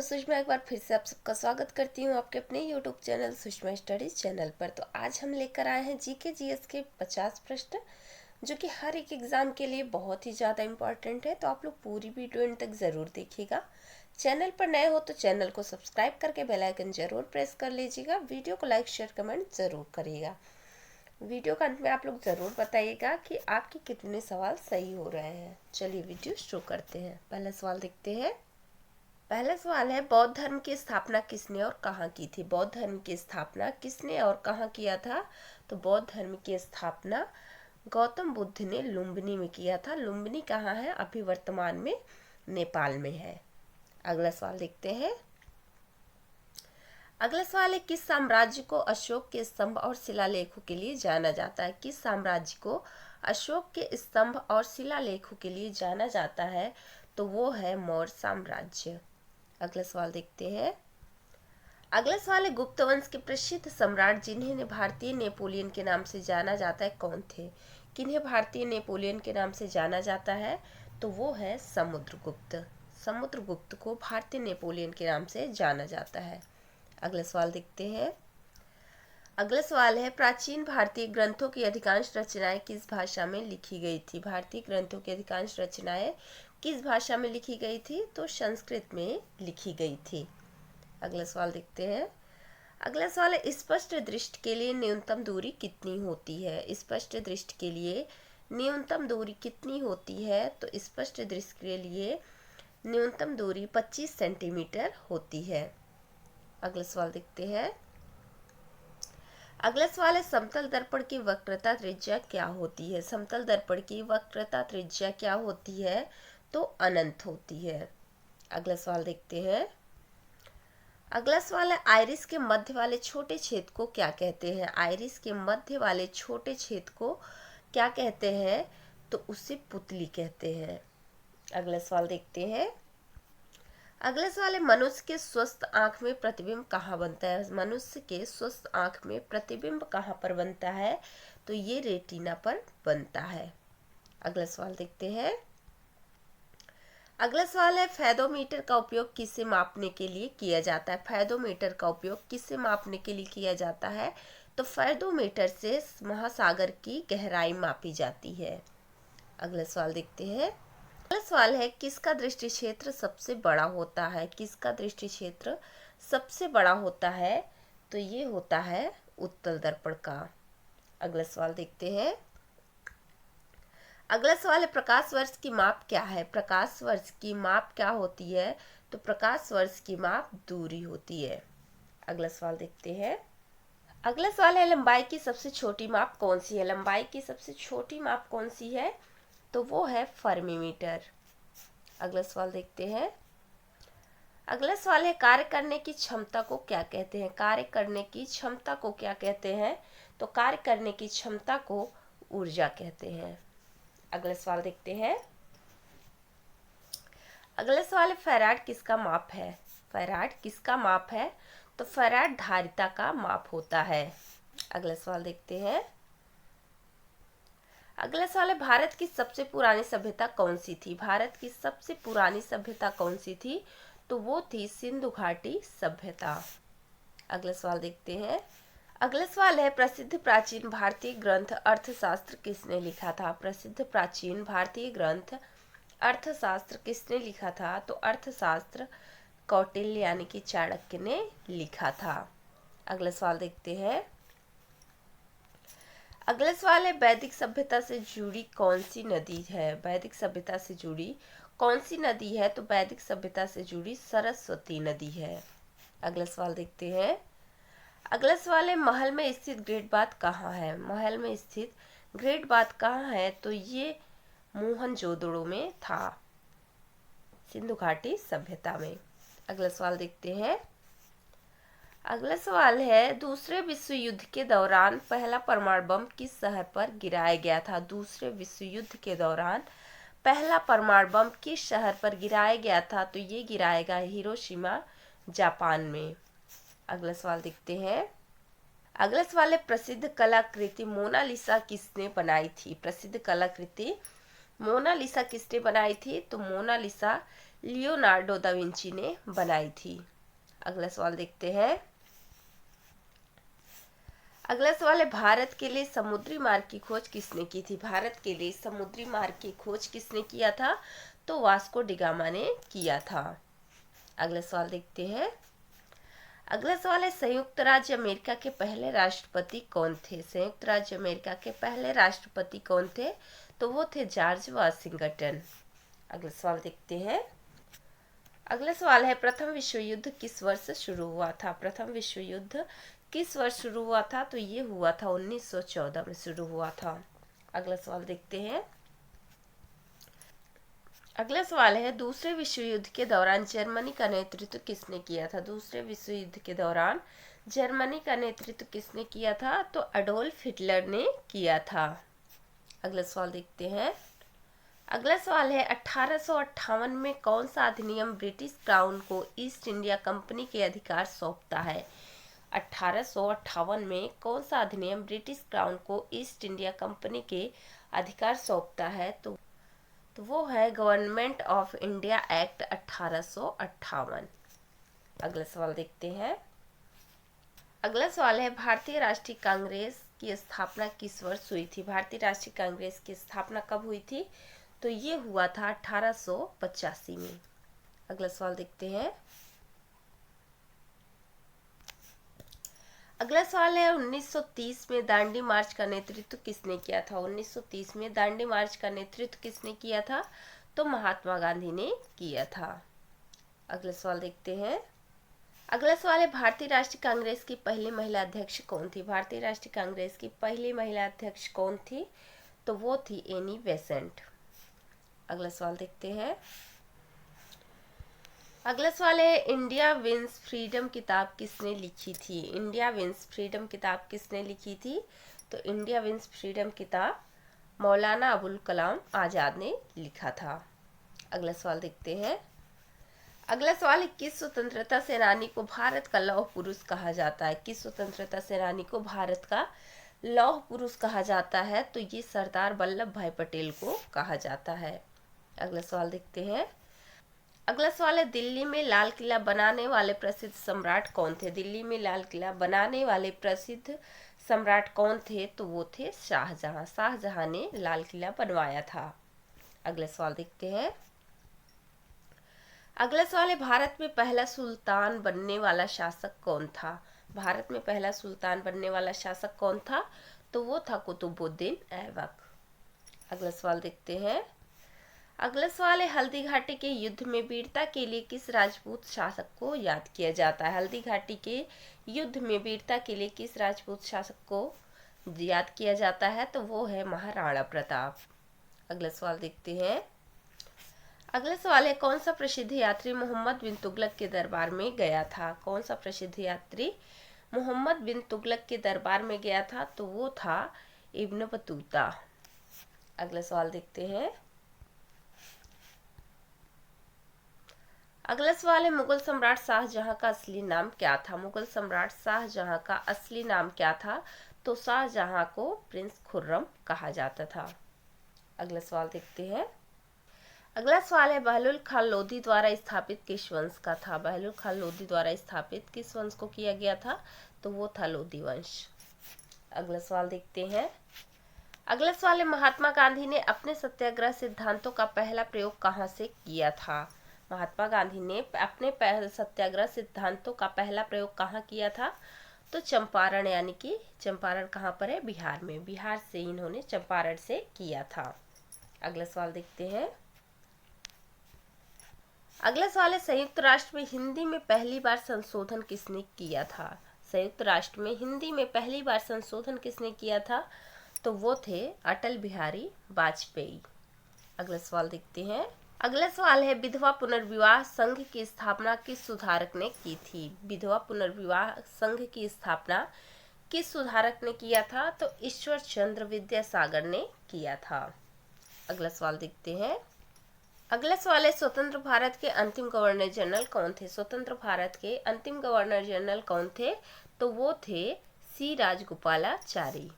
सुषमा एक बार फिर से आप सबका स्वागत करती हूँ आपके अपने YouTube channel Sushma studies channel पर। तो आज हम लेकर आए हैं जीके जीएस के 50 प्रश्न जो कि हर एक एग्ज़ाम के लिए बहुत ही ज़्यादा इम्पॉर्टेंट है। तो आप लोग पूरी वीडियो एंड तक ज़रूर देखिएगा। चैनल पर नए हो तो चैनल को सब्सक्राइब करके बेल आइकन ज़रूर प्रेस कर लीजिएगा। वीडियो को लाइक शेयर कमेंट ज़रूर करिएगा। वीडियो का अंत में आप लोग ज़रूर बताइएगा कि आपके कितने सवाल सही हो रहे हैं। चलिए वीडियो शुरू करते हैं। पहला सवाल देखते हैं। पहला सवाल है, बौद्ध धर्म की स्थापना किसने और कहाँ की थी? बौद्ध धर्म की स्थापना किसने और कहाँ किया था? तो बौद्ध धर्म की स्थापना गौतम बुद्ध ने लुम्बिनी में किया था। लुम्बिनी कहाँ है? अभी वर्तमान में नेपाल में है। अगला सवाल देखते हैं। अगला सवाल है, किस साम्राज्य को अशोक के स्तंभ और शिलालेखों के लिए जाना जाता है? किस साम्राज्य को अशोक के स्तंभ और शिलालेखों के लिए जाना जाता है? तो वो है मौर्य साम्राज्य। अगला सवाल देखते हैं। अगला सवाल है, गुप्त वंश के प्रसिद्ध सम्राट जिन्हें भारतीय नेपोलियन के नाम से जाना जाता है कौन थे? किन्हें भारतीय नेपोलियन के नाम से जाना जाता है? तो वो है समुद्रगुप्त। समुद्रगुप्त को भारतीय नेपोलियन के नाम से जाना जाता है। अगला सवाल देखते हैं। अगला सवाल है, प्राचीन भारतीय ग्रंथों की अधिकांश रचनाएं किस भाषा में लिखी गई थी? भारतीय ग्रंथों की अधिकांश रचनाएं किस भाषा में लिखी गई थी? तो संस्कृत में लिखी गई थी। अगला सवाल देखते हैं। अगला सवाल है, स्पष्ट दृष्टि के लिए न्यूनतम दूरी कितनी होती है? स्पष्ट दृष्टि के लिए न्यूनतम दूरी कितनी होती है? तो स्पष्ट दृष्टि के लिए न्यूनतम दूरी 25 सेंटीमीटर होती है। अगला सवाल देखते हैं। अगला सवाल है, समतल दर्पण की वक्रता त्रिज्या क्या होती है? समतल दर्पण की वक्रता त्रिज्या क्या होती है? तो अनंत होती है। अगला सवाल देखते हैं। अगला सवाल है, आइरिस के मध्य वाले छोटे छेद को क्या कहते हैं? आइरिस के मध्य वाले छोटे छेद को क्या कहते हैं? तो उसे पुतली कहते हैं। अगला सवाल देखते हैं। अगला सवाल है, मनुष्य के स्वस्थ आंख में प्रतिबिंब कहाँ बनता है? मनुष्य के स्वस्थ आंख में प्रतिबिंब कहाँ पर बनता है? तो ये रेटिना पर बनता है। अगला सवाल देखते हैं। अगला सवाल है, फेदोमीटर का उपयोग किसे मापने के लिए किया जाता है? फेदोमीटर का उपयोग किसे मापने के लिए किया जाता है? तो फेदोमीटर से महासागर की गहराई मापी जाती है। अगला सवाल देखते हैं। अगला सवाल है, किसका दृष्टि क्षेत्र सबसे बड़ा होता है? किसका दृष्टि क्षेत्र सबसे बड़ा होता है? तो ये होता है उत्तल दर्पण का। अगला सवाल देखते हैं। अगला सवाल है, प्रकाश वर्ष की माप क्या है? प्रकाश वर्ष की माप क्या होती है? तो प्रकाश वर्ष की माप दूरी होती है। अगला सवाल देखते हैं। अगला सवाल है, लंबाई की सबसे छोटी माप कौन सी है? लंबाई की सबसे छोटी माप कौन सी है? तो वो है फर्मीमीटर। अगला सवाल देखते हैं। अगला सवाल है, कार्य करने की क्षमता को क्या कहते हैं? कार्य करने की क्षमता को क्या कहते हैं? तो कार्य करने की क्षमता को ऊर्जा कहते हैं। अगला सवाल देखते हैं। अगला सवाल है, फैराड किसका माप है? फैराड किसका माप है? तो फैराड धारिता का माप होता है। अगला सवाल देखते हैं। अगला सवाल है, भारत की सबसे पुरानी सभ्यता कौन सी थी? भारत की सबसे पुरानी सभ्यता कौन सी थी? तो वो थी सिंधु घाटी सभ्यता। अगला सवाल देखते हैं। अगला सवाल है, प्रसिद्ध प्राचीन भारतीय ग्रंथ अर्थशास्त्र किसने लिखा था? प्रसिद्ध प्राचीन भारतीय ग्रंथ अर्थशास्त्र किसने लिखा था? तो अर्थशास्त्र कौटिल्य यानी कि चाणक्य ने लिखा था। अगला सवाल देखते हैं। अगला सवाल है, वैदिक सभ्यता से जुड़ी कौन सी नदी है? वैदिक सभ्यता से जुड़ी कौन सी नदी है? तो वैदिक सभ्यता से जुड़ी सरस्वती नदी है। अगला सवाल देखते हैं। अगला सवाल है, महल में स्थित ग्रेट बाथ कहाँ है? महल में स्थित ग्रेट बाथ कहाँ है? तो ये मोहनजोदड़ो में था, सिंधु घाटी सभ्यता में। अगला सवाल देखते हैं। अगला सवाल है, दूसरे विश्व युद्ध के दौरान पहला परमाणु बम किस शहर पर गिराया गया था? दूसरे विश्व युद्ध के दौरान पहला परमाणु बम किस शहर पर गिराया गया था? तो ये गिराया गया हिरोशिमा जापान में। अगला सवाल देखते हैं। अगला सवाल है, प्रसिद्ध कलाकृति मोनालिसा किसने बनाई थी? प्रसिद्ध कलाकृति मोनालिसा किसने बनाई थी? तो मोनालिसा लियोनार्डो दा विंची ने बनाई थी। अगला सवाल देखते हैं। अगला सवाल है, भारत के लिए समुद्री मार्ग की खोज किसने की थी? भारत के लिए समुद्री मार्ग की खोज किसने किया था? तो वास्को डिगामा ने किया था। अगला सवाल देखते हैं। अगला सवाल है, संयुक्त राज्य अमेरिका के पहले राष्ट्रपति कौन थे? संयुक्त राज्य अमेरिका के पहले राष्ट्रपति कौन थे? तो वो थे जॉर्ज वाशिंगटन। अगला सवाल देखते हैं। अगला सवाल है, प्रथम विश्व युद्ध किस वर्ष शुरू हुआ था? प्रथम विश्व युद्ध किस वर्ष शुरू हुआ था? तो ये हुआ था 1914 में शुरू हुआ था। अगला सवाल देखते हैं। अगला सवाल है, दूसरे विश्व युद्ध के दौरान जर्मनी का नेतृत्व किसने किया था? दूसरे विश्व युद्ध के दौरान जर्मनी का नेतृत्व किसने किया था? तो एडोल्फ हिटलर ने किया था। अगला सवाल देखते हैं। अगला सवाल है, 1858 में कौन सा अधिनियम ब्रिटिश क्राउन को ईस्ट इंडिया कंपनी के अधिकार सौंपता है? 1858 में कौन सा अधिनियम ब्रिटिश क्राउन को ईस्ट इंडिया कंपनी के अधिकार सौंपता है? तो वो है गवर्नमेंट ऑफ इंडिया एक्ट 1858। अगला सवाल देखते हैं। अगला सवाल है, भारतीय राष्ट्रीय कांग्रेस की स्थापना किस वर्ष हुई थी? भारतीय राष्ट्रीय कांग्रेस की स्थापना कब हुई थी? तो ये हुआ था 1885 में। अगला सवाल देखते हैं। अगला सवाल है, 1930 में दांडी मार्च का नेतृत्व किसने किया था? 1930 में दांडी मार्च का नेतृत्व किसने किया था? तो महात्मा गांधी ने किया था। अगला सवाल देखते हैं। अगला सवाल है, भारतीय राष्ट्रीय कांग्रेस की पहली महिला अध्यक्ष कौन थी? भारतीय राष्ट्रीय कांग्रेस की पहली महिला अध्यक्ष कौन थी? तो वो थी एनी बेसेंट। अगला सवाल देखते हैं। अगला सवाल है, इंडिया विंस फ्रीडम किताब किसने लिखी थी? इंडिया विंस फ्रीडम किताब किसने लिखी थी? तो इंडिया विंस फ्रीडम किताब मौलाना अबुल कलाम आज़ाद ने लिखा था। अगला सवाल देखते हैं। अगला सवाल है, किस स्वतंत्रता सेनानी को भारत का लौह पुरुष कहा जाता है? किस स्वतंत्रता सेनानी को भारत का लौह पुरुष कहा जाता है? तो ये सरदार वल्लभ भाई पटेल को कहा जाता है। अगला सवाल देखते हैं। अगला सवाल है, दिल्ली में लाल किला बनाने वाले प्रसिद्ध सम्राट कौन थे? दिल्ली में लाल किला बनाने वाले प्रसिद्ध सम्राट कौन थे? तो वो थे शाहजहां। शाहजहां ने लाल किला बनवाया था। अगला सवाल देखते हैं। अगला सवाल है, भारत में पहला सुल्तान बनने वाला शासक कौन था? भारत में पहला सुल्तान बनने वाला शासक कौन था? तो वो था कुतुबुद्दीन ऐबक। अगला सवाल देखते हैं। अगला सवाल है, हल्दी घाटी के युद्ध में वीरता के लिए किस राजपूत शासक को याद किया जाता है? हल्दी घाटी के युद्ध में वीरता के लिए किस राजपूत शासक को याद किया जाता है? तो वो है महाराणा प्रताप। अगला सवाल देखते हैं। अगला सवाल है, कौन सा प्रसिद्ध यात्री मोहम्मद बिन तुगलक के दरबार में गया था? कौन सा प्रसिद्ध यात्री मोहम्मद बिन तुगलक के दरबार में गया था? तो वो था इब्न बतूता। अगला सवाल देखते हैं। अगला सवाल है, मुगल सम्राट शाहजहां का असली नाम क्या था? मुगल सम्राट शाहजहां का असली नाम क्या था? तो शाहजहां को प्रिंस खुर्रम कहा जाता था। अगला सवाल देखते हैं। अगला सवाल है, बहलुल खान लोधी द्वारा स्थापित किस वंश का था? बहलुल खान लोधी द्वारा स्थापित किस वंश को किया गया था? तो वो था लोधी वंश। अगला सवाल देखते हैं। अगला सवाल है, महात्मा गांधी ने अपने सत्याग्रह सिद्धांतों का पहला प्रयोग कहाँ से किया था? महात्मा गांधी ने अपने सत्याग्रह सिद्धांतों का पहला प्रयोग कहाँ किया था? तो चंपारण, यानी कि चंपारण कहाँ पर है? बिहार में। बिहार से इन्होंने चंपारण से किया था। अगला सवाल देखते हैं। अगला सवाल है, संयुक्त राष्ट्र में हिंदी में पहली बार संशोधन किसने किया था? संयुक्त राष्ट्र में हिंदी में पहली बार संशोधन किसने किया था? तो वो थे अटल बिहारी वाजपेयी। अगला सवाल देखते हैं। अगला सवाल है, विधवा पुनर्विवाह संघ की स्थापना किस सुधारक ने की थी? विधवा पुनर्विवाह संघ की स्थापना किस सुधारक ने किया था? तो ईश्वर चंद्र विद्यासागर ने किया था। अगला सवाल देखते हैं। अगला सवाल है, स्वतंत्र भारत के अंतिम गवर्नर जनरल कौन थे? स्वतंत्र भारत के अंतिम गवर्नर जनरल कौन थे? तो वो थे सी राजगोपालाचारी।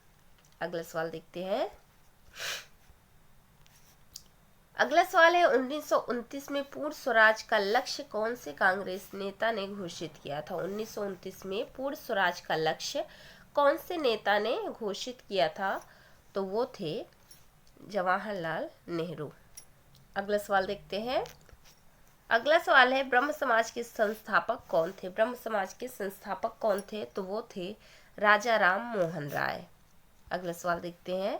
अगला सवाल देखते हैं। अगला सवाल है 1929 में पूर्ण स्वराज का लक्ष्य कौन से कांग्रेस नेता ने घोषित किया था। 1929 में पूर्ण स्वराज का लक्ष्य कौन से नेता ने घोषित किया था, तो वो थे जवाहरलाल नेहरू। अगला सवाल देखते हैं। अगला सवाल है ब्रह्म समाज के संस्थापक कौन थे। ब्रह्म समाज के संस्थापक कौन थे, तो वो थे राजा राम मोहन राय। अगला सवाल देखते हैं।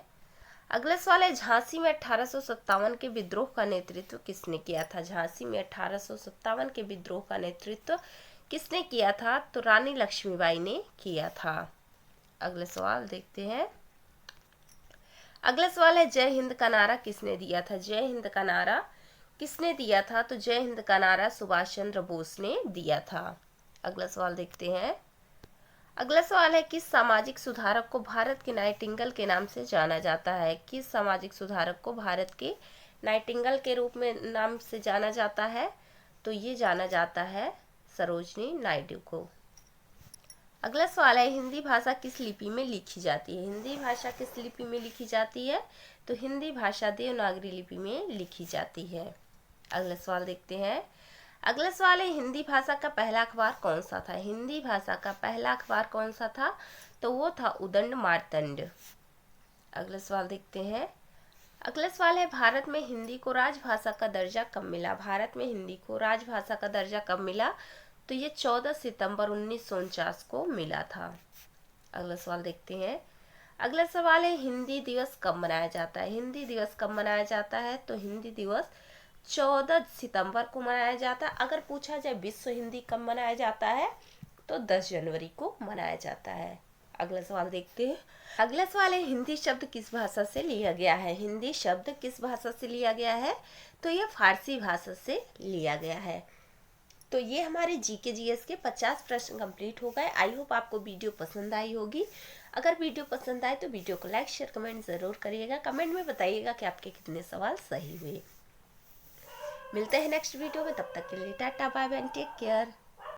अगला सवाल है झांसी में 1857 के विद्रोह का नेतृत्व किसने किया था। झांसी में 1857 के विद्रोह का नेतृत्व किसने किया था, तो रानी लक्ष्मीबाई ने किया था। अगला सवाल देखते हैं। अगला सवाल है जय हिंद का नारा किसने दिया था। जय हिंद का नारा किसने दिया था, तो जय हिंद का नारा सुभाष चंद्र बोस ने दिया था। अगला सवाल देखते हैं। अगला सवाल है किस सामाजिक सुधारक को भारत के नाइटिंगेल के नाम से जाना जाता है। किस सामाजिक सुधारक को भारत के नाइटिंगेल के रूप में नाम से जाना जाता है, तो ये जाना जाता है सरोजनी नायडू को। अगला सवाल है हिंदी भाषा किस लिपि में लिखी जाती है। हिंदी भाषा किस लिपि में लिखी जाती है, तो हिंदी भाषा देवनागरी लिपि में लिखी जाती है। अगला सवाल देखते हैं। अगला सवाल है हिंदी भाषा का पहला अखबार कौन सा था। हिंदी भाषा का पहला अखबार कौन सा था, तो वो था उदंड मार्तंड। अगला सवाल देखते हैं। अगला सवाल है भारत में हिंदी को राजभाषा का दर्जा कब मिला। भारत में हिंदी को राजभाषा का दर्जा कब मिला, तो ये 14 सितंबर 1949 को मिला था। अगला सवाल देखते हैं। अगला सवाल है हिंदी दिवस कब मनाया जाता है। हिंदी दिवस कब मनाया जाता है, तो हिंदी दिवस 14 सितंबर को मनाया जाता है। अगर पूछा जाए विश्व हिंदी कब मनाया जाता है, तो 10 जनवरी को मनाया जाता है। अगला सवाल देखते हैं। अगला सवाल है हिंदी शब्द किस भाषा से लिया गया है। हिंदी शब्द किस भाषा से लिया गया है, तो यह फारसी भाषा से लिया गया है। तो ये हमारे जीके जीएस के 50 प्रश्न कंप्लीट हो गए। आई होप आपको वीडियो पसंद आई होगी। अगर वीडियो पसंद आए तो वीडियो को लाइक शेयर कमेंट ज़रूर करिएगा। कमेंट में बताइएगा कि आपके कितने सवाल सही हुए। मिलते हैं नेक्स्ट वीडियो में, तब तक के लिए tata bye bye and take care.